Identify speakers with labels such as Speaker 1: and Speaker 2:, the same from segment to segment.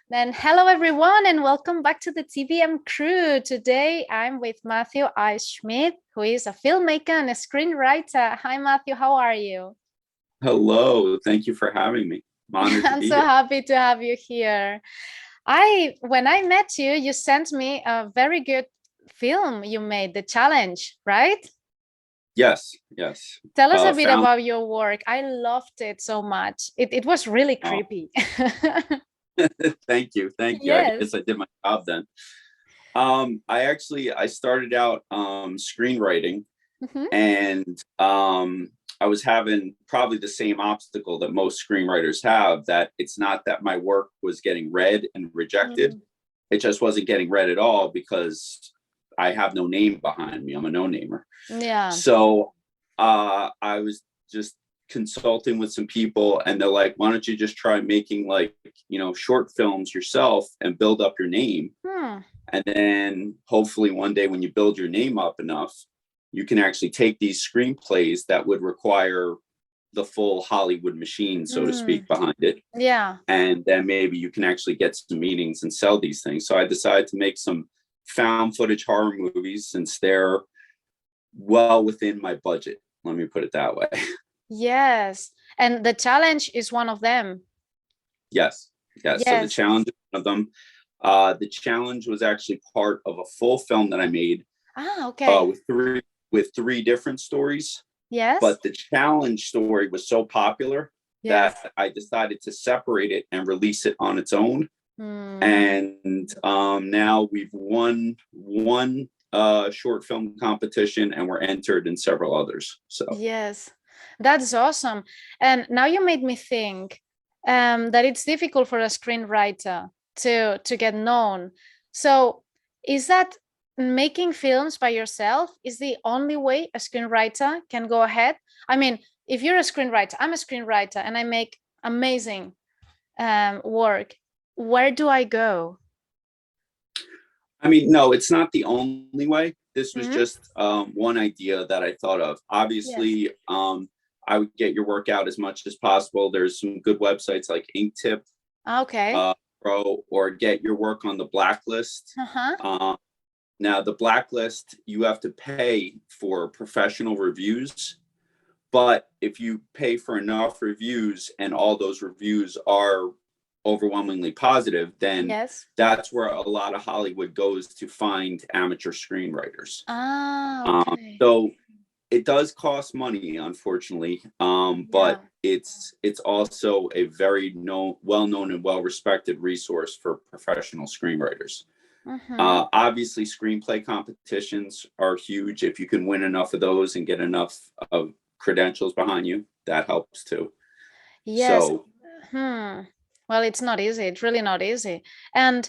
Speaker 1: Then hello everyone and welcome back to the TBM crew. Today I'm with Matthew I. Schmidt, who is a filmmaker and a screenwriter. Hi Matthew, how are you?
Speaker 2: Hello, thank you for having me. I'm honored to
Speaker 1: I'm
Speaker 2: be
Speaker 1: so
Speaker 2: here.
Speaker 1: happy to have you here. When I met you, you sent me a very good film you made, The Challenge, right?
Speaker 2: Yes, yes.
Speaker 1: Tell us a bit
Speaker 2: Found.
Speaker 1: about your work. I loved it so much. It was really
Speaker 2: Oh,
Speaker 1: creepy.
Speaker 2: thank you, thank you. I
Speaker 1: Yes.
Speaker 2: guess I did my job then. I started out screenwriting,
Speaker 1: Mhm.
Speaker 2: and I was having probably the same obstacle that most screenwriters have. That it's not that my work was getting read and rejected;
Speaker 1: Mm.
Speaker 2: it just wasn't getting read at all because I have no name behind me. I'm a no-namer.
Speaker 1: Yeah.
Speaker 2: So I was just consulting with some people, and they're like, "Why don't you just try making short films yourself and build up your name?
Speaker 1: Hmm.
Speaker 2: And then hopefully one day when you build your name up enough, you can actually take these screenplays that would require the full Hollywood machine, so to
Speaker 1: Hmm.
Speaker 2: speak, behind it,
Speaker 1: Yeah.
Speaker 2: and then maybe you can actually get some meetings and sell these things." So I decided to make some found footage horror movies since they're well within my budget. Let me put it that way.
Speaker 1: Yes. And The Challenge is one of them.
Speaker 2: Yes, yes. So the
Speaker 1: Yes.
Speaker 2: challenge is one of them. The challenge was actually part of a full film that I made
Speaker 1: Ah, okay.
Speaker 2: with three different stories.
Speaker 1: Yes.
Speaker 2: But the challenge story was so popular
Speaker 1: Yes.
Speaker 2: that I decided to separate it and release it on its own.
Speaker 1: Hmm.
Speaker 2: And now we've won one short film competition, and we're entered in several others. So
Speaker 1: Yes. That's awesome. And now you made me think that it's difficult for a screenwriter to get known. So is that making films by yourself is the only way a screenwriter can go ahead? I mean, if you're a screenwriter, I'm a screenwriter and I make amazing work, where do I go?
Speaker 2: I mean, no, it's not the only way. This was
Speaker 1: Hmm.
Speaker 2: just one idea that I thought of.
Speaker 1: Yes.
Speaker 2: Obviously, I would get your work out as much as possible. There's some good websites like Inktip
Speaker 1: Okay.
Speaker 2: Pro, or get your work on the blacklist.
Speaker 1: Uh-huh.
Speaker 2: Um, Now, the blacklist, you have to pay for professional reviews. But if you pay for enough reviews and all those reviews are overwhelmingly positive, then
Speaker 1: Yes.
Speaker 2: that's where a lot of Hollywood goes to find amateur screenwriters.
Speaker 1: Ah, okay.
Speaker 2: So it does cost money, unfortunately, but
Speaker 1: Yeah.
Speaker 2: it's also a very well known and well respected resource for professional screenwriters.
Speaker 1: Mm-hmm.
Speaker 2: Obviously, screenplay competitions are huge. If you can win enough of those and get enough of credentials behind you, that helps too.
Speaker 1: Yes.
Speaker 2: So,
Speaker 1: Hmm. Well, it's not easy. It's really not easy. And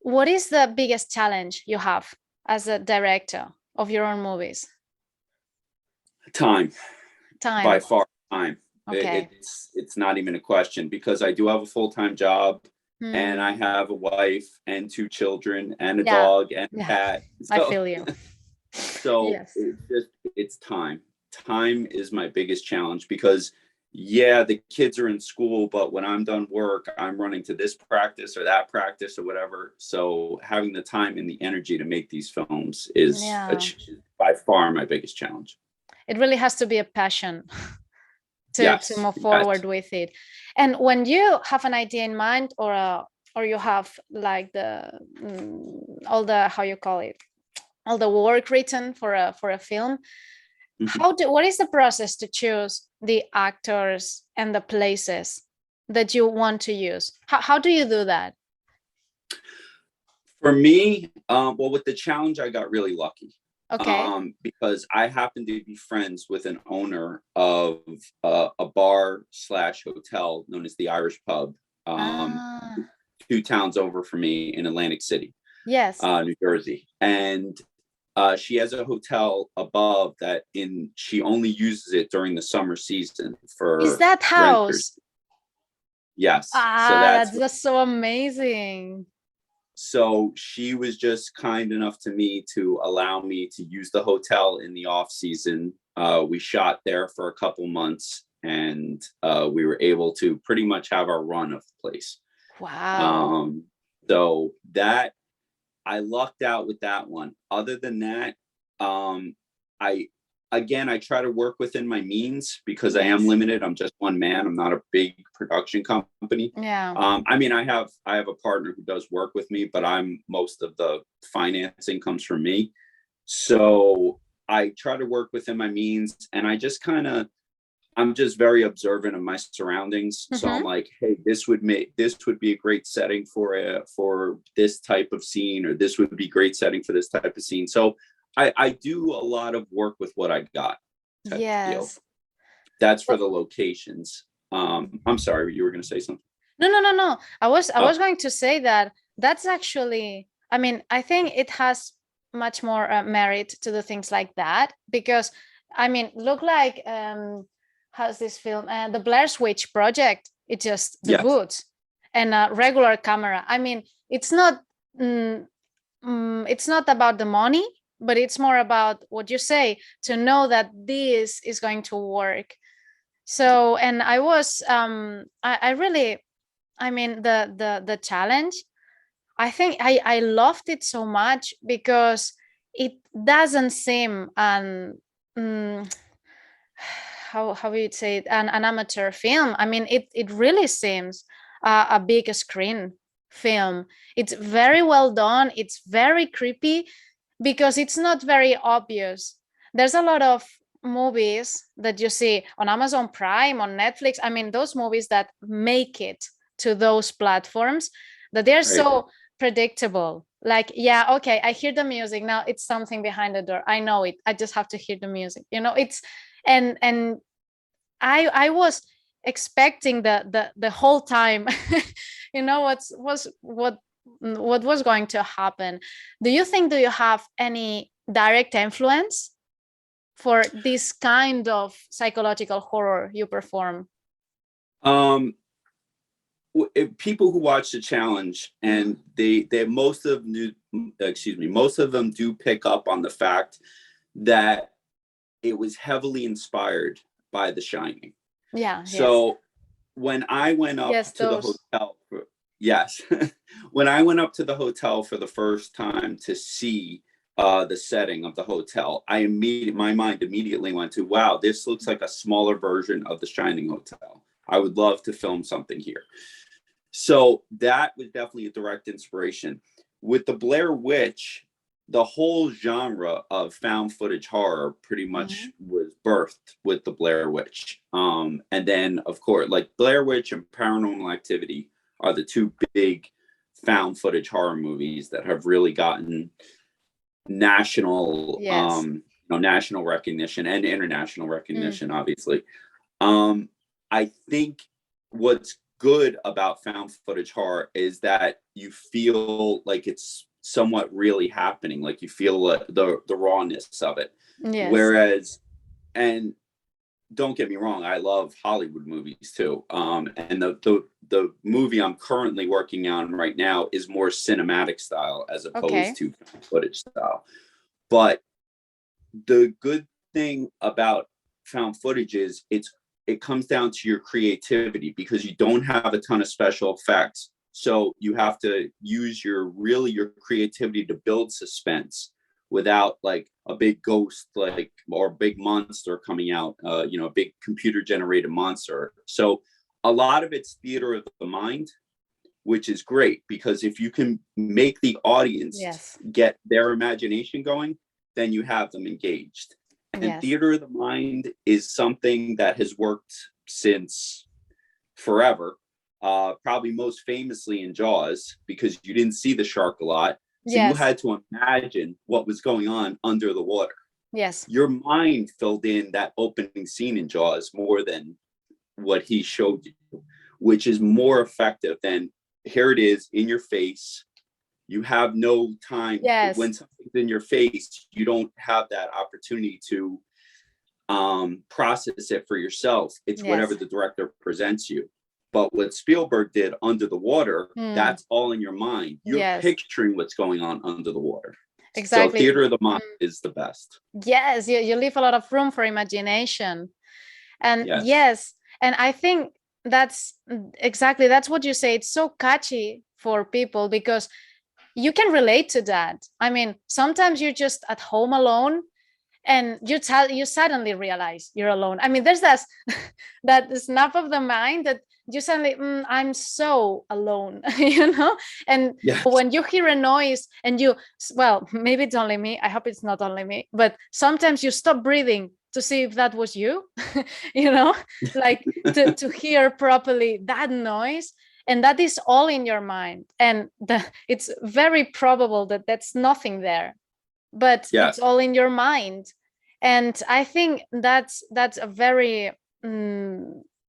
Speaker 1: what is the biggest challenge you have as a director of your own movies?
Speaker 2: time, by
Speaker 1: Time.
Speaker 2: far, time.
Speaker 1: Okay.
Speaker 2: It's not even a question because I do have a full time job, and
Speaker 1: Hmm.
Speaker 2: I have a wife and two children and a
Speaker 1: Yeah.
Speaker 2: dog and a
Speaker 1: Yeah.
Speaker 2: cat.
Speaker 1: I
Speaker 2: So,
Speaker 1: feel you.
Speaker 2: so
Speaker 1: Yes.
Speaker 2: it's time. Time is my biggest challenge because yeah, the kids are in school, but when I'm done work, I'm running to this practice or that practice or whatever. So having the time and the energy to make these films is
Speaker 1: Yeah.
Speaker 2: by far my biggest challenge.
Speaker 1: It really has to be a passion to
Speaker 2: Yes,
Speaker 1: move
Speaker 2: yes.
Speaker 1: forward with it. And when you have an idea in mind or you have like all the how you call it all the work written for a film,
Speaker 2: Mhm.
Speaker 1: what is the process to choose the actors and the places that you want to use? How do you do that?
Speaker 2: For me, well, with the challenge, I got really lucky
Speaker 1: Okay.
Speaker 2: because I happen to be friends with an owner of a bar slash hotel known as the Irish Pub, um,
Speaker 1: Ah,
Speaker 2: 2 towns over from me in Atlantic City,
Speaker 1: yes.
Speaker 2: New Jersey, and she has a hotel above that in she only uses it during the summer season
Speaker 1: Is
Speaker 2: for
Speaker 1: that
Speaker 2: renters.
Speaker 1: house?
Speaker 2: Yes, so
Speaker 1: Ah,
Speaker 2: that's
Speaker 1: that's just so amazing.
Speaker 2: so she was just kind enough to me to allow me to use the hotel in the off season. We shot there for a couple months, and we were able to pretty much have our run of the place.
Speaker 1: Wow.
Speaker 2: Um, So that I lucked out with that one. Other than that, I I try to work within my means because I am
Speaker 1: Yes.
Speaker 2: limited. I'm just one man. I'm not a big production company.
Speaker 1: Yeah.
Speaker 2: I mean, I have a partner who does work with me, but most of the financing comes from me. So I try to work within my means, and I'm just very observant of my surroundings. So I'm
Speaker 1: Mm-hmm.
Speaker 2: like, hey, this would be a great setting for this type of scene, or this would be great setting for this type of scene. So I do a lot of work with what I got, type of deal.
Speaker 1: Yes.
Speaker 2: That's for
Speaker 1: Well,
Speaker 2: the locations. I'm sorry, you were gonna say something.
Speaker 1: no, no, no, no. I
Speaker 2: Oh,
Speaker 1: was going to say that that's actually, I mean, I think it has much more merit to do things like that because, I mean, look like how's this film? The Blair Witch Project. It just the
Speaker 2: yes,
Speaker 1: boots and a regular camera. I mean, it's not about the money, but it's more about what you say to know that this is going to work. So, and I was, I really, I mean, the challenge. I think I loved it so much because it doesn't seem how would you say it, an amateur film. I mean, it really seems a big screen film. It's very well done. It's very creepy because it's not very obvious. There's a lot of movies that you see on Amazon Prime, on Netflix. I mean, those movies that make it to those platforms, that they're
Speaker 2: right.
Speaker 1: so predictable. Like, yeah, okay, I hear the music. Now it's something behind the door. I know it. I just have to hear the music. It's and I was expecting the whole time, what was going to happen. Do you have any direct influence for this kind of psychological horror you perform?
Speaker 2: Um, People who watch the challenge, and they most of them do pick up on the fact that it was heavily inspired by The Shining.
Speaker 1: Yeah, yes.
Speaker 2: So when I went up
Speaker 1: Yes,
Speaker 2: to the
Speaker 1: those.
Speaker 2: hotel, yes, when I went up to the hotel for the first time to see the setting of the hotel, my mind immediately went to, wow, this looks like a smaller version of the Shining Hotel. I would love to film something here. So that was definitely a direct inspiration. With the Blair Witch, the whole genre of found footage horror pretty much
Speaker 1: Mhm.
Speaker 2: was birthed with the Blair Witch. And then, of course, like Blair Witch and Paranormal Activity are the two big found footage horror movies that have really gotten national,
Speaker 1: Yes.
Speaker 2: national recognition and international
Speaker 1: Mm.
Speaker 2: recognition, obviously. Um, I think what's good about found footage horror is that you feel like it's somewhat really happening, like you feel the rawness of it.
Speaker 1: Yes.
Speaker 2: Whereas, and don't get me wrong, I love Hollywood movies too. And the movie I'm currently working on right now is more cinematic style as opposed
Speaker 1: Okay.
Speaker 2: to footage style. But the good thing about found footage is it comes down to your creativity because you don't have a ton of special effects. So you have to use your creativity to build suspense without like a big ghost, like, or a big monster coming out, a big computer generated monster. So a lot of it's theater of the mind, which is great because if you can make the audience
Speaker 1: Yes.
Speaker 2: get their imagination going, then you have them engaged. And
Speaker 1: Yes.
Speaker 2: theater of the mind is something that has worked since forever. Probably most famously in Jaws, because you didn't see the shark a lot. So you
Speaker 1: Yes.
Speaker 2: had to imagine what was going on under the water.
Speaker 1: Yes.
Speaker 2: Your mind filled in that opening scene in Jaws more than what he showed you, which is more effective than here it is in your face. You have no time
Speaker 1: Yes.
Speaker 2: when something's in your face. You don't have that opportunity to process it for yourself. It's whatever
Speaker 1: Yes.
Speaker 2: the director presents you. But what Spielberg did under the water,
Speaker 1: Mm.
Speaker 2: that's all in your mind. You're
Speaker 1: Yes.
Speaker 2: picturing what's going on under the water. So
Speaker 1: Exactly.
Speaker 2: theater of the mind is the best.
Speaker 1: Yes, you leave a lot of room for imagination. And
Speaker 2: Yes.
Speaker 1: yes, and I think that's exactly that's what you say. It's so catchy for people, because you can relate to that. I mean, sometimes you're just at home alone and you suddenly realize you're alone. I mean, there's that snap of the mind that you suddenly, I'm so alone, and
Speaker 2: Yes.
Speaker 1: when you hear a noise and well, maybe it's only me, I hope it's not only me, but sometimes you stop breathing to see if that was you, like to hear properly that noise. And that is all in your mind, and it's very probable that that's nothing there, but it's
Speaker 2: Yes.
Speaker 1: all in your mind. And I think that's a very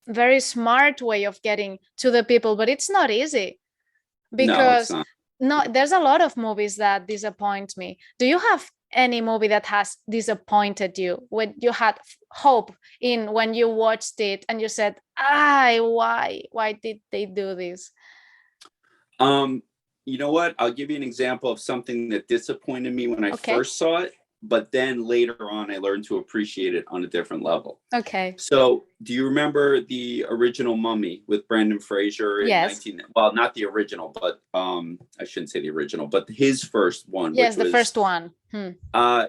Speaker 1: very smart way of getting to the people, but it's not easy,
Speaker 2: No, it's
Speaker 1: because
Speaker 2: not.
Speaker 1: there's a lot of movies that disappoint me. Do you have any movie that has disappointed you, when you had hope in when you watched it and you said, why did they do this?
Speaker 2: You know what? I'll give you an example of something that disappointed me when I
Speaker 1: Okay.
Speaker 2: first saw it, but then later on I learned to appreciate it on a different level.
Speaker 1: Okay.
Speaker 2: So, do you remember the original Mummy with Brendan Fraser in
Speaker 1: Yes.
Speaker 2: well, not the original, but I shouldn't say the original, but his first one,
Speaker 1: Yes,
Speaker 2: which
Speaker 1: the
Speaker 2: was
Speaker 1: first one.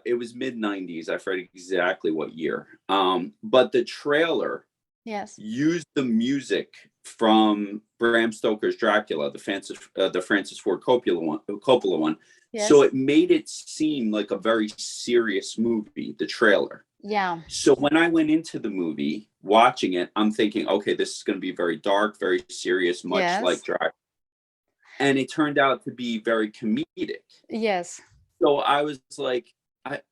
Speaker 2: it was mid 90s. I forget exactly what year. But the trailer
Speaker 1: Yes.
Speaker 2: used the music from Bram Stoker's Dracula, the Francis Ford Coppola one.
Speaker 1: Yes.
Speaker 2: So it made it seem like a very serious movie, the trailer.
Speaker 1: Yeah.
Speaker 2: So when I went into the movie, watching it, I'm thinking, okay, this is going to be very dark, very serious, much like
Speaker 1: Yes.
Speaker 2: Dracula. And it turned out to be very comedic.
Speaker 1: Yes.
Speaker 2: So I was like,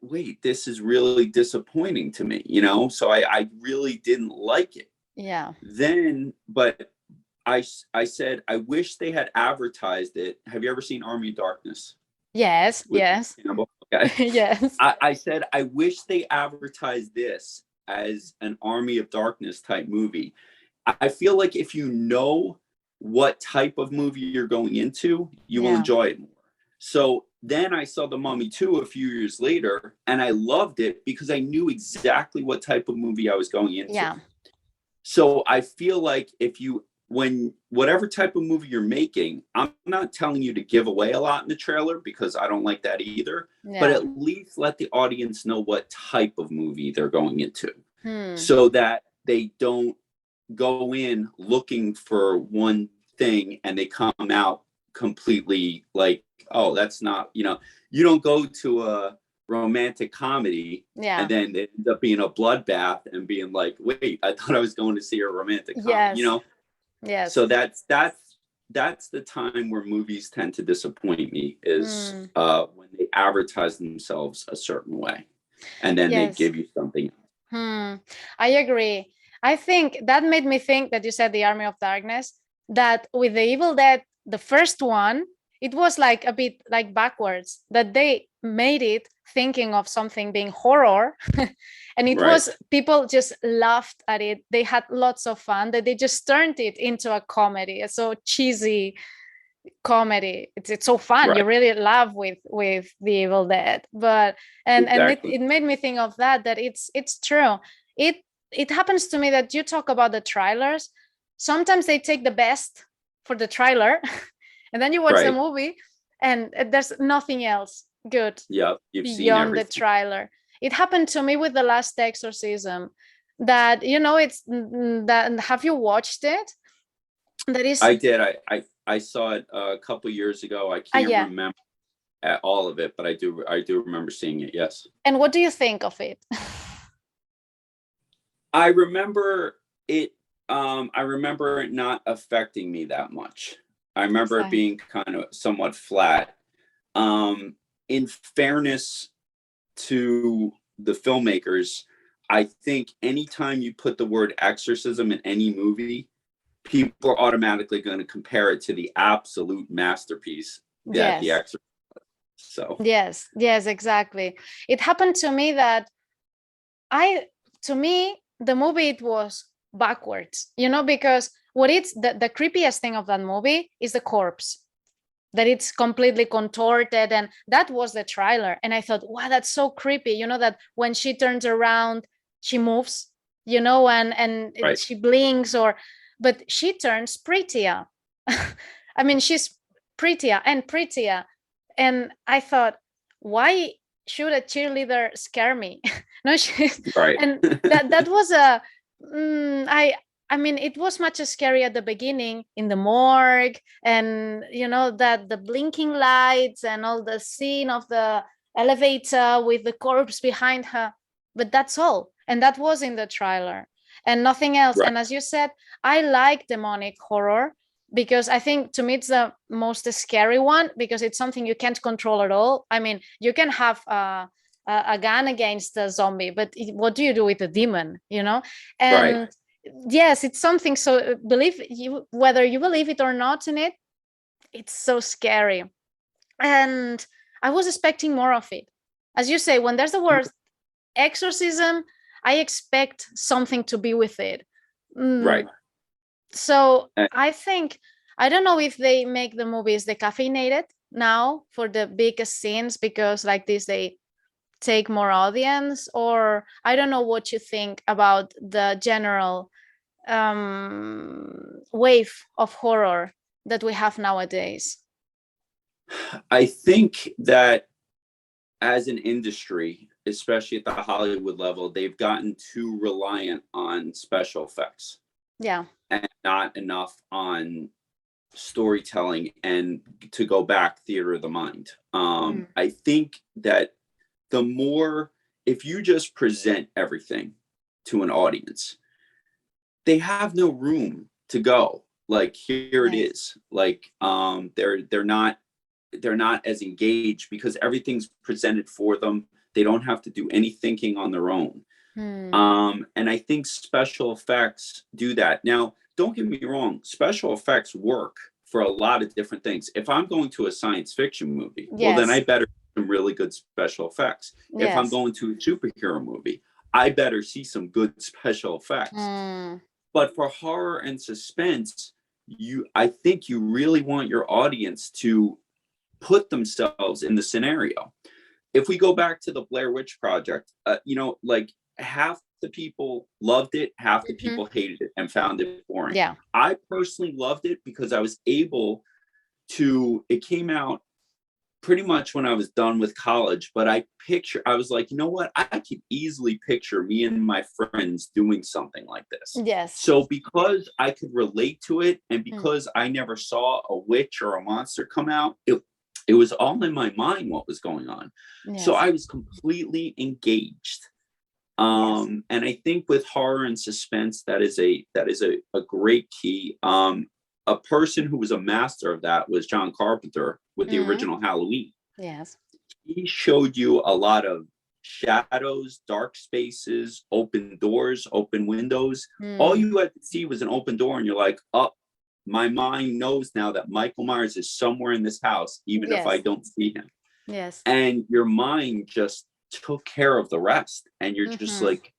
Speaker 2: wait, this is really disappointing to me, So I really didn't like it.
Speaker 1: Yeah.
Speaker 2: Then, but I said, I wish they had advertised it. Have you ever seen Army of Darkness?
Speaker 1: Yes. Yes.
Speaker 2: Okay.
Speaker 1: Yes.
Speaker 2: I said, I wish they advertised this as an Army of Darkness type movie. I feel like if you know what type of movie you're going into, you will enjoy it more. So then I saw The Mummy 2 a few years later, and I loved it because I knew exactly what type of movie I was going into.
Speaker 1: Yeah.
Speaker 2: So I feel like whatever type of movie you're making, I'm not telling you to give away a lot in the trailer, because I don't like that either, but at least let the audience know what type of movie they're going into, so that they don't go in looking for one thing and they come out completely like, oh, that's not, you don't go to a romantic comedy and then it ends up being a bloodbath and being like, wait, I thought I was going to see a romantic comedy,
Speaker 1: Yes.
Speaker 2: So that's the time where movies tend to disappoint me, is when they advertise themselves a certain way and then they give you something.
Speaker 1: I agree. I think that made me think that you said the Army of Darkness, that with the Evil Dead, the first one, it was like a bit like backwards, that they made it thinking of something being horror. And it was, people just laughed at it. They had lots of fun, that they just turned it into a comedy, a so cheesy comedy. It's so fun. You really laugh with the Evil Dead. But and it made me think of that it's true. It happens to me that you talk about the trailers. Sometimes they take the best for the trailer and then you watch the movie and there's nothing else good beyond the trailer. It happened to me with the last Exorcism, that it's that. Have you watched it? That is,
Speaker 2: I did. I saw it a couple years ago. I can't remember all of it, but I do remember seeing it. Yes.
Speaker 1: And what do you think of it?
Speaker 2: I remember it. I remember it not affecting me that much. I remember it being kind of somewhat flat. In fairness to the filmmakers, I think anytime you put the word exorcism in any movie, people are automatically going to compare it to the absolute masterpiece that The Exorcist was. So
Speaker 1: yes, exactly. It happened to me that to me the movie, it was backwards, because what it's the creepiest thing of that movie is the corpse, that it's completely contorted, and that was the trailer. And I thought, wow, that's so creepy, that when she turns around she moves, and she blinks, but she turns prettier. I mean, she's prettier. And I thought, why should a cheerleader scare me? No,
Speaker 2: Right.
Speaker 1: and that was a I mean, it was much scary at the beginning in the morgue, and that the blinking lights and all the scene of the elevator with the corpse behind her. But that's all, and that was in the trailer and nothing else.
Speaker 2: Right.
Speaker 1: And as you said, I like demonic horror because I think to me it's the most scary one, because it's something you can't control at all. I mean, you can have a gun against a zombie, but what do you do with a demon,
Speaker 2: Right.
Speaker 1: and yes, it's something. So believe you, whether you believe it or not in it, it's so scary. And I was expecting more of it. As you say, when there's the word exorcism, I expect something to be with it.
Speaker 2: Right.
Speaker 1: So
Speaker 2: Uh,
Speaker 1: I think, I don't know if they make the movies decaffeinated now for the biggest scenes, because like this they take more audience, or I don't know what you think about the general wave of horror that we have nowadays.
Speaker 2: I think that as an industry, especially at the Hollywood level, they've gotten too reliant on special effects.
Speaker 1: Yeah.
Speaker 2: And not enough on storytelling and, to go back, theater of the mind. I think that the more, if you just present everything to an audience, they have no room to go. Like, here it is. Like, they're not as engaged because everything's presented for them. They don't have to do any thinking on their own. And I think special effects do that. Now, don't get me wrong, special effects work for a lot of different things. If I'm going to a science fiction movie, well, then I better see some really good special effects. If I'm going to a superhero movie, I better see some good special effects. But for horror and suspense, I think you really want your audience to put themselves in the scenario. If we go back to the Blair Witch Project, like, half the people loved it, half the people hated it and found it boring.
Speaker 1: Yeah.
Speaker 2: I personally loved it because I was able to, it came out pretty much when I was done with college, but I was like, you know what? I could easily picture me and my friends doing something like this.
Speaker 1: Yes.
Speaker 2: So because I could relate to it, and because I never saw a witch or a monster come out, it was all in my mind what was going on. So I was completely engaged. And I think with horror and suspense, that is a great key. A person who was a master of that was John Carpenter with the original Halloween.
Speaker 1: Yes.
Speaker 2: He showed you a lot of shadows, dark spaces, open doors, open windows. All you had to see was an open door, and you're like, oh, my mind knows now that Michael Myers is somewhere in this house, even if I don't see him.
Speaker 1: Yes.
Speaker 2: And your mind just took care of the rest, and you're just like,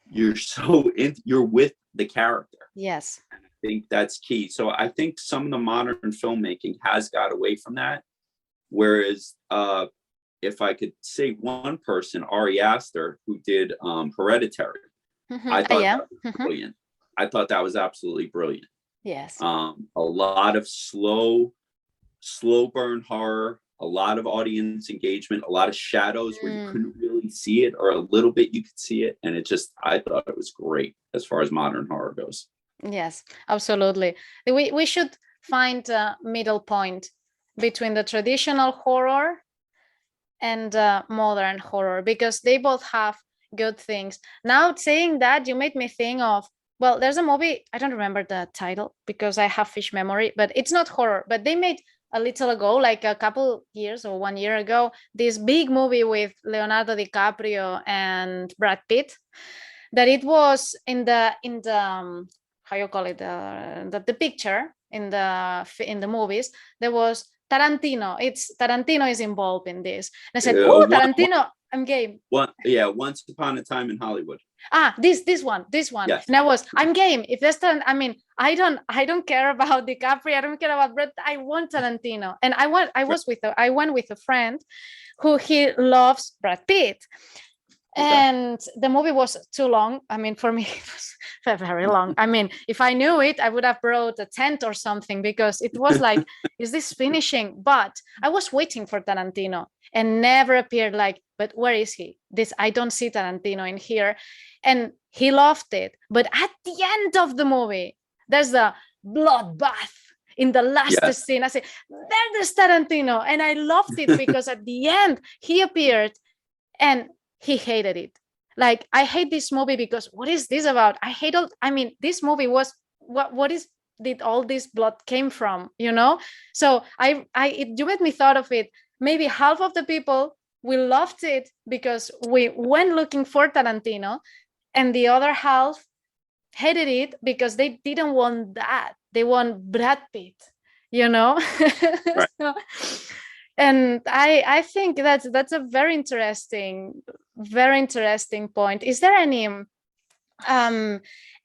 Speaker 2: you're with the character.
Speaker 1: Yes.
Speaker 2: And I think that's key. So I think some of the modern filmmaking has got away from that. Whereas if I could say one person, Ari Aster, who did Hereditary, I thought that was brilliant. I thought that was absolutely brilliant.
Speaker 1: Yes.
Speaker 2: A lot of slow burn horror, a lot of audience engagement, a lot of shadows where you couldn't really see it, or a little bit you could see it. And I thought it was great as far as modern horror goes.
Speaker 1: Yes, absolutely. We should find a middle point between the traditional horror and modern horror, because they both have good things. Now, saying that, you made me think of, well, there's a movie, I don't remember the title because I have fish memory, but it's not horror, but they made a little ago, like a couple years or 1 year ago, this big movie with Leonardo DiCaprio and Brad Pitt, that it was in the how you call it, the picture in the movies, there was Tarantino. Tarantino is involved in this. And I said, oh, Tarantino, I'm game.
Speaker 2: Once Upon a Time in Hollywood.
Speaker 1: This one.
Speaker 2: Yes.
Speaker 1: And I'm game. If there's I mean, I don't care about DiCaprio. I don't care about Brett. I want Tarantino. And I went with a friend who he loves Brad Pitt.
Speaker 2: Okay.
Speaker 1: And the movie was too long. I mean, for me, it was very long. I mean, if I knew it, I would have brought a tent or something, because it was like, is this finishing? But I was waiting for Tarantino and never appeared. Like, but where is he? I don't see Tarantino in here. And he loved it. But at the end of the movie, there's the bloodbath in the last
Speaker 2: Yes.
Speaker 1: scene. I say, there's Tarantino. And I loved it because at the end, he appeared and he hated it. Like, I hate this movie because what is this about? I mean, this movie was what is did all this blood came from, you know? So you made me thought of it. Maybe half of the people, we loved it because we went looking for Tarantino, and the other half hated it because they didn't want that. They want Brad Pitt, you know?
Speaker 2: Right.
Speaker 1: So, and I think that's a very interesting point. Is there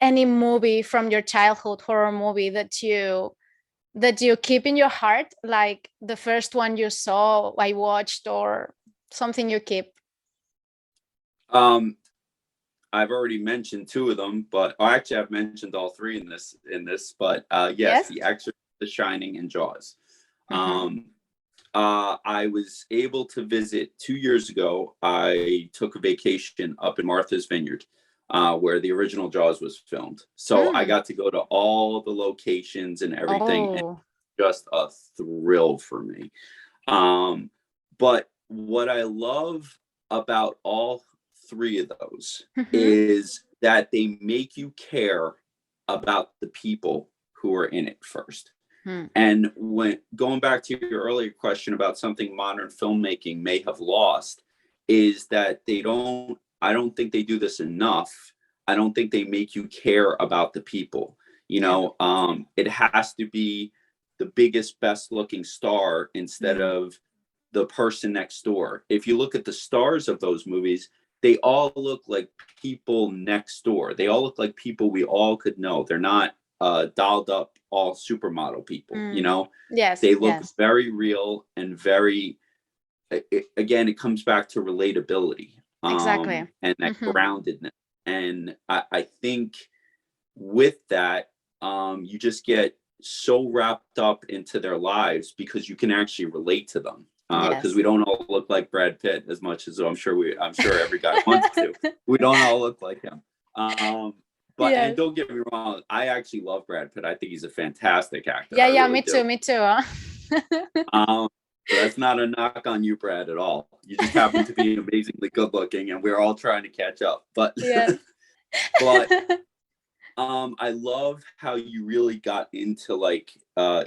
Speaker 1: any movie from your childhood, horror movie, that you keep in your heart, like the first one you saw, I watched, or something you keep?
Speaker 2: I've already mentioned two of them, but actually I've mentioned all three in this. But yes,
Speaker 1: Yes.
Speaker 2: The Exorcist, The Shining, and Jaws.
Speaker 1: Mm-hmm.
Speaker 2: I was able to visit 2 years ago. I took a vacation up in Martha's Vineyard, where the original Jaws was filmed. So I got to go to all the locations and everything, and
Speaker 1: Oh.
Speaker 2: just a thrill for me. But what I love about all three of those
Speaker 1: Mm-hmm.
Speaker 2: is that they make you care about the people who are in it first. And when going back to your earlier question about something modern filmmaking may have lost, is that I don't think they do this enough. I don't think they make you care about the people. It has to be the biggest, best looking star instead of the person next door. If you look at the stars of those movies, they all look like people next door. They all look like people we all could know. They're not dolled up all supermodel people.
Speaker 1: Yes,
Speaker 2: They look
Speaker 1: yes.
Speaker 2: very real and very, again, it comes back to relatability,
Speaker 1: Exactly.
Speaker 2: and that
Speaker 1: Mm-hmm.
Speaker 2: groundedness. And I think with that, you just get so wrapped up into their lives because you can actually relate to them. Because
Speaker 1: Yes.
Speaker 2: we don't all look like Brad Pitt as much as I'm sure every guy wants to. We don't all look like him. And
Speaker 1: Yes.
Speaker 2: don't get me wrong, I actually love Brad Pitt. I think he's a fantastic actor.
Speaker 1: Yeah,
Speaker 2: I
Speaker 1: yeah,
Speaker 2: really
Speaker 1: me too,
Speaker 2: do.
Speaker 1: me too. Huh?
Speaker 2: So that's not a knock on you, Brad, at all. You just happen to be amazingly good looking, and we're all trying to catch up. But
Speaker 1: Yes.
Speaker 2: but I love how you really got into like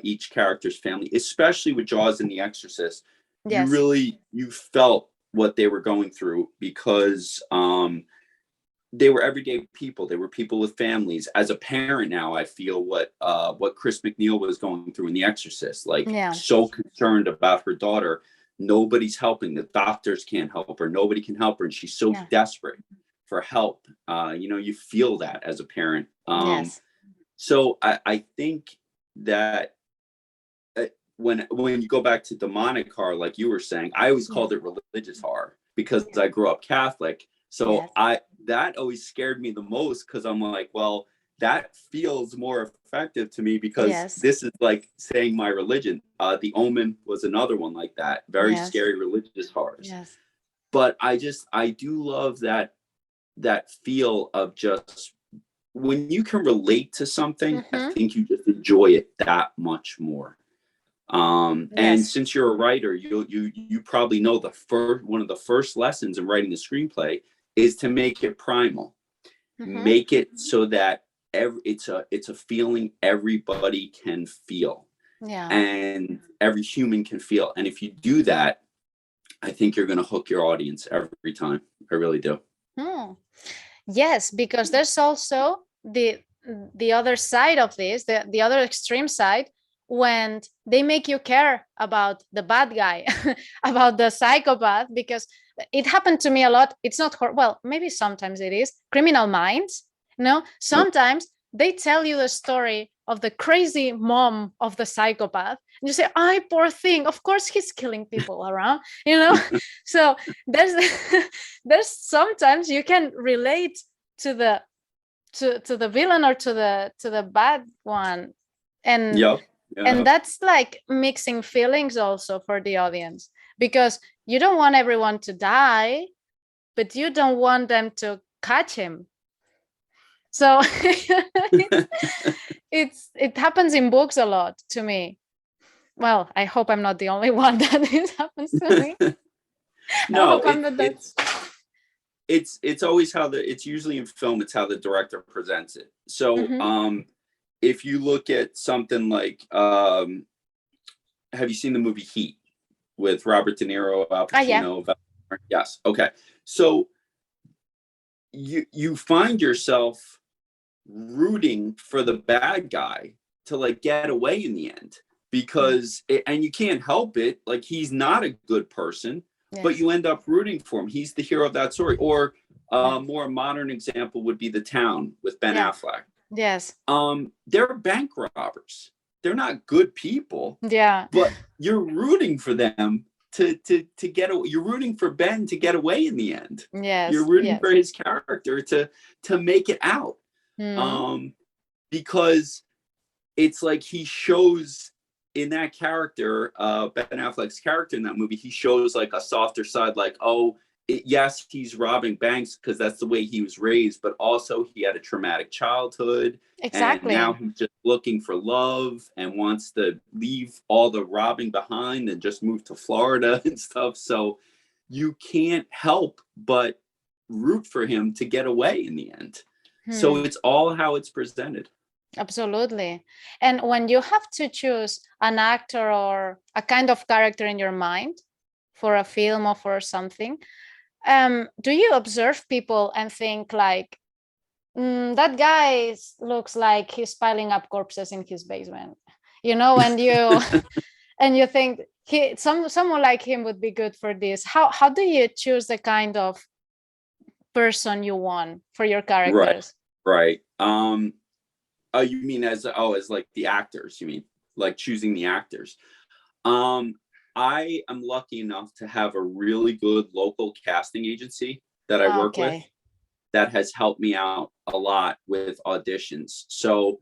Speaker 2: each character's family, especially with Jaws and The Exorcist.
Speaker 1: Yes.
Speaker 2: You felt what they were going through because they were everyday people. They were people with families. As a parent now, I feel what Chris McNeil was going through in The Exorcist. Like,
Speaker 1: Yeah.
Speaker 2: so concerned about her daughter. Nobody's helping. The doctors can't help her. Nobody can help her, and she's so
Speaker 1: Yeah.
Speaker 2: desperate for help. You feel that as a parent.
Speaker 1: Yes.
Speaker 2: So I think that when you go back to demonic horror, like you were saying, I always
Speaker 1: Yes.
Speaker 2: called it religious horror because I grew up Catholic. So
Speaker 1: Yes.
Speaker 2: that always scared me the most because I'm like, well, that feels more effective to me because
Speaker 1: Yes.
Speaker 2: this is like saying my religion. The Omen was another one like that. Very
Speaker 1: Yes.
Speaker 2: scary religious horrors.
Speaker 1: Yes.
Speaker 2: But I do love that feel of just when you can relate to something, I
Speaker 1: Mm-hmm.
Speaker 2: think you just enjoy it that much more. And
Speaker 1: Yes.
Speaker 2: since you're a writer, you probably know one of the first lessons in writing a screenplay is to make it primal.
Speaker 1: Mm-hmm.
Speaker 2: Make it so that it's a feeling everybody can feel,
Speaker 1: Yeah.
Speaker 2: and every human can feel. And if you do that, I think you're going to hook your audience every time. I really do.
Speaker 1: Yes, because there's also the other side of this, the other extreme side, when they make you care about the bad guy, about the psychopath, because it happened to me a lot. It's not well, maybe sometimes it is Criminal Minds. No,
Speaker 2: Nope.
Speaker 1: sometimes they tell you the story of the crazy mom of the psychopath, and you say, "I poor thing, of course he's killing people around," you know. So there's there's sometimes you can relate to the villain or to the bad one, and
Speaker 2: Yep.
Speaker 1: and that's like mixing feelings also for the audience, because you don't want everyone to die, but you don't want them to catch him. So it happens in books a lot to me. Well, I hope I'm not the only one that this happens to me.
Speaker 2: No, it's always how it's usually in film, it's how the director presents it. So if you look at something like have you seen the movie Heat with Robert De Niro, Al Pacino? Yeah. Yes. Okay. So you find yourself rooting for the bad guy to like get away in the end, because and you can't help it, like he's not a good person, but you end up rooting for him. He's the hero of that story. Or more modern example would be The Town with Ben Affleck.
Speaker 1: Yes.
Speaker 2: They're bank robbers. They're not good people.
Speaker 1: Yeah.
Speaker 2: But you're rooting for them to get away. You're rooting for Ben to get away in the end.
Speaker 1: Yes.
Speaker 2: You're rooting for his character to make it out. Because it's like he shows in that character, Ben Affleck's character in that movie, he shows like a softer side, like, yes, he's robbing banks because that's the way he was raised, but also he had a traumatic childhood.
Speaker 1: Exactly.
Speaker 2: And now he's just looking for love and wants to leave all the robbing behind and just move to Florida and stuff. So you can't help but root for him to get away in the end. So it's all how it's presented.
Speaker 1: Absolutely. And when you have to choose an actor or a kind of character in your mind for a film or for something, do you observe people and think like, that guy looks like he's piling up corpses in his basement, you know, and you and you think someone like him would be good for this? How do you choose the kind of person you want for your characters?
Speaker 2: Right. You mean as like the actors, you mean like choosing the actors? I am lucky enough to have a really good local casting agency that I work with that has helped me out a lot with auditions. So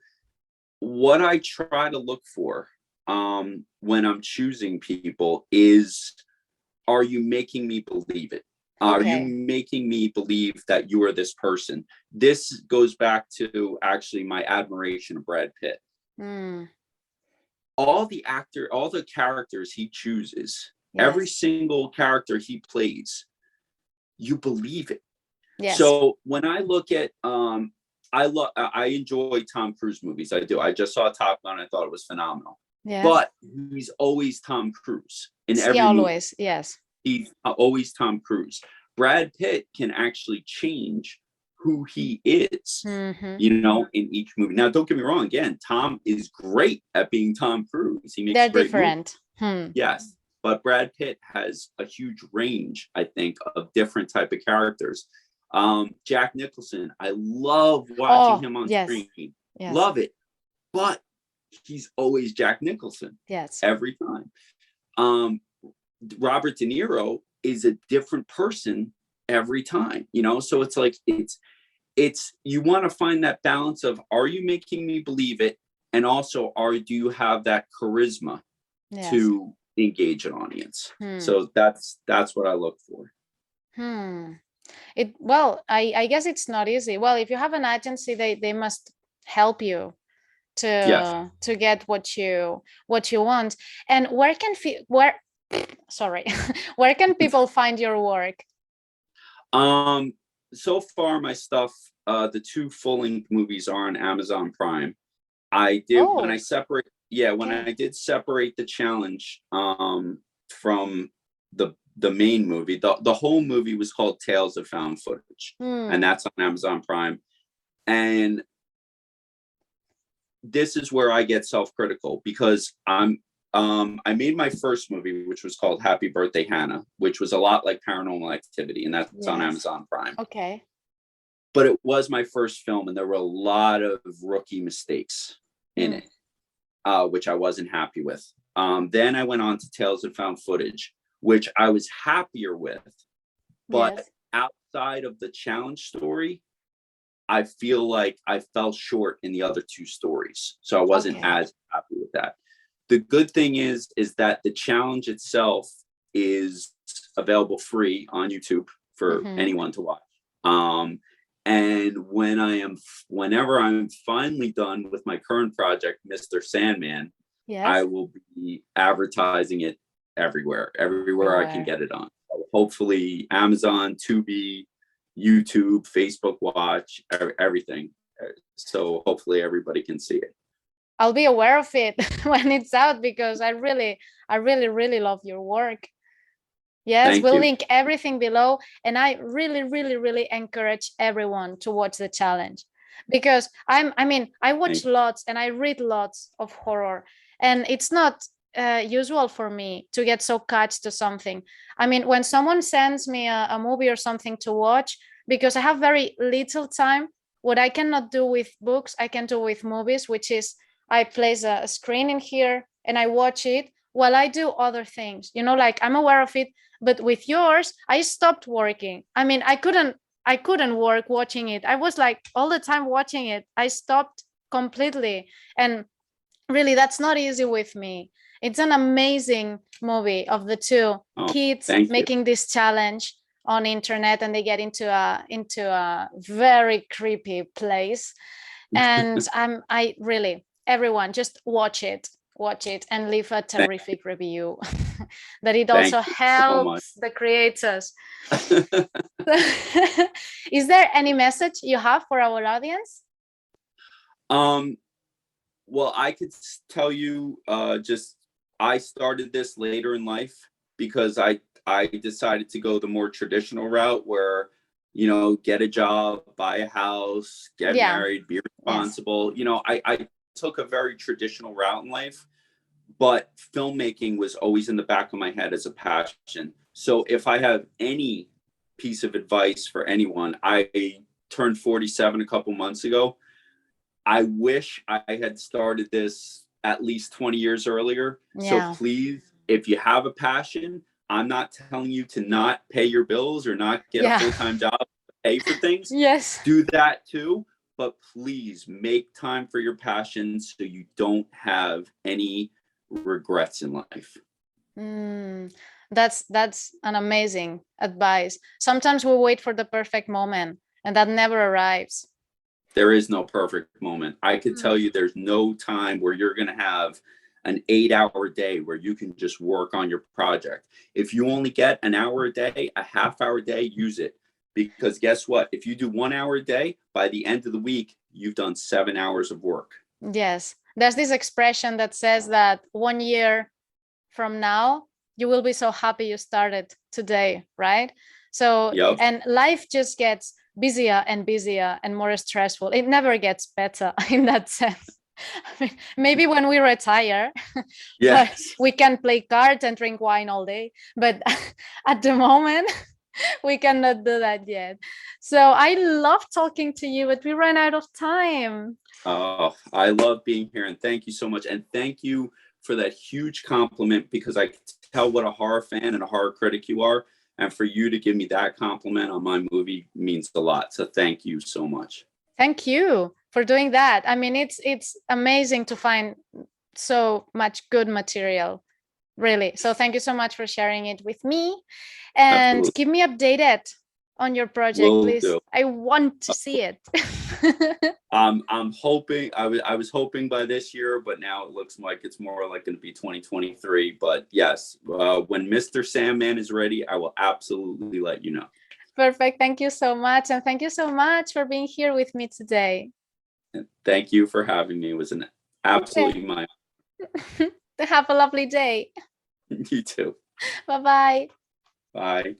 Speaker 2: what I try to look for when I'm choosing people is, are you making me believe it? Are you making me believe that you are this person? This goes back to actually my admiration of Brad Pitt. All the characters he chooses, every single character he plays, you believe it. So when I look at, I enjoy Tom Cruise movies. I do. I just saw Top Gun. I thought it was phenomenal. But he's always Tom Cruise in every movie. He's always Tom Cruise. Brad Pitt can actually change who he is, you know, in each movie. Now, don't get me wrong. Again, Tom is great at being Tom Cruise. He makes great
Speaker 1: different.
Speaker 2: Yes, but Brad Pitt has a huge range, I think, of different type of characters. Jack Nicholson, I love watching him on screen. Love it. But he's always Jack Nicholson. Every time. Robert De Niro is a different person every time, you know? So it's like, it's you want to find that balance of, are you making me believe it? And also, do you have that charisma to engage an audience? So that's what I look for.
Speaker 1: I guess it's not easy. Well, if you have an agency, they must help you to get what you want. And where can people find your work?
Speaker 2: So far my stuff, the 2 full-length movies are on Amazon Prime. I did when I did separate the challenge from the main movie, the whole movie was called Tales of Found Footage, and that's on Amazon Prime. And this is where I get self-critical, because I made my first movie, which was called Happy Birthday Hannah, which was a lot like Paranormal Activity, and that's on Amazon Prime. But it was my first film, and there were a lot of rookie mistakes. in it, which I wasn't happy with. Then I went on to Tales of Found Footage, which I was happier with. But
Speaker 1: Yes.
Speaker 2: outside of the challenge story, I feel like I fell short in the other two stories. So I wasn't
Speaker 1: Okay.
Speaker 2: as happy with that. The good thing is that the challenge itself is available free on YouTube for anyone to watch. And whenever I'm finally done with my current project, Mr. Sandman, I
Speaker 1: Yes.
Speaker 2: will be advertising it everywhere I can get it on. So hopefully Amazon, Tubi, YouTube, Facebook Watch, everything. So hopefully everybody can see it.
Speaker 1: I'll be aware of it when it's out, because I really love your work. Yes,
Speaker 2: Thank
Speaker 1: we'll
Speaker 2: you.
Speaker 1: link everything below. And I really encourage everyone to watch the challenge, because I watch lots and I read lots of horror, and it's not usual for me to get so attached to something. I mean, when someone sends me a movie or something to watch, because I have very little time, what I cannot do with books, I can do with movies, which is I place a screen in here and I watch it while I do other things, like I'm aware of it. But with yours, I stopped working. I mean, I couldn't work watching it. I was like all the time watching it. I stopped completely. And really, that's not easy with me. It's an amazing movie of the two kids making this challenge on internet, and they get into a very creepy place. And I really, everyone, just watch it and leave a terrific review. That it also helps the creators. Is there any message you have for our audience?
Speaker 2: Well, I could tell you, I started this later in life because I decided to go the more traditional route where, get a job, buy a house, get married, be responsible. Yes. I took a very traditional route in life, but filmmaking was always in the back of my head as a passion. So if I have any piece of advice for anyone, I turned 47 a couple months ago. I wish I had started this at least 20 years earlier. Yeah. So please, if you have a passion, I'm not telling you to not pay your bills or not get a full-time job, pay for things.
Speaker 1: Yes.
Speaker 2: Do that too. But please make time for your passion so you don't have any regrets in life.
Speaker 1: That's an amazing advice. Sometimes we wait for the perfect moment, and that never arrives.
Speaker 2: There is no perfect moment. I could tell you there's no time where you're going to have an 8-hour day where you can just work on your project. If you only get an hour a day, a half-hour a day, use it. Because guess what? If you do 1 hour a day, by the end of the week, you've done 7 hours of work.
Speaker 1: Yes. There's this expression that says that 1 year from now, you will be so happy you started today, right? So, and life just gets busier and busier and more stressful. It never gets better in that sense. I mean, maybe when we retire, we can play cards and drink wine all day. But at the moment, we cannot do that yet. So I love talking to you, but we ran out of time.
Speaker 2: Oh, I love being here. And thank you so much. And thank you for that huge compliment, because I can tell what a horror fan and a horror critic you are. And for you to give me that compliment on my movie means a lot. So thank you so much.
Speaker 1: Thank you for doing that. I mean, it's amazing to find so much good material, really. So thank you so much for sharing it with me. And keep me updated on your project, please. I want to see it.
Speaker 2: I'm hoping, I was hoping by this year, but now it looks like it's more like going to be 2023. But yes, when Mr. Sandman is ready, I will absolutely let you know.
Speaker 1: Perfect. Thank you so much. And thank you so much for being here with me today.
Speaker 2: And thank you for having me. It was an absolutely my honor.
Speaker 1: Have a lovely day.
Speaker 2: You too.
Speaker 1: Bye-bye.
Speaker 2: Bye.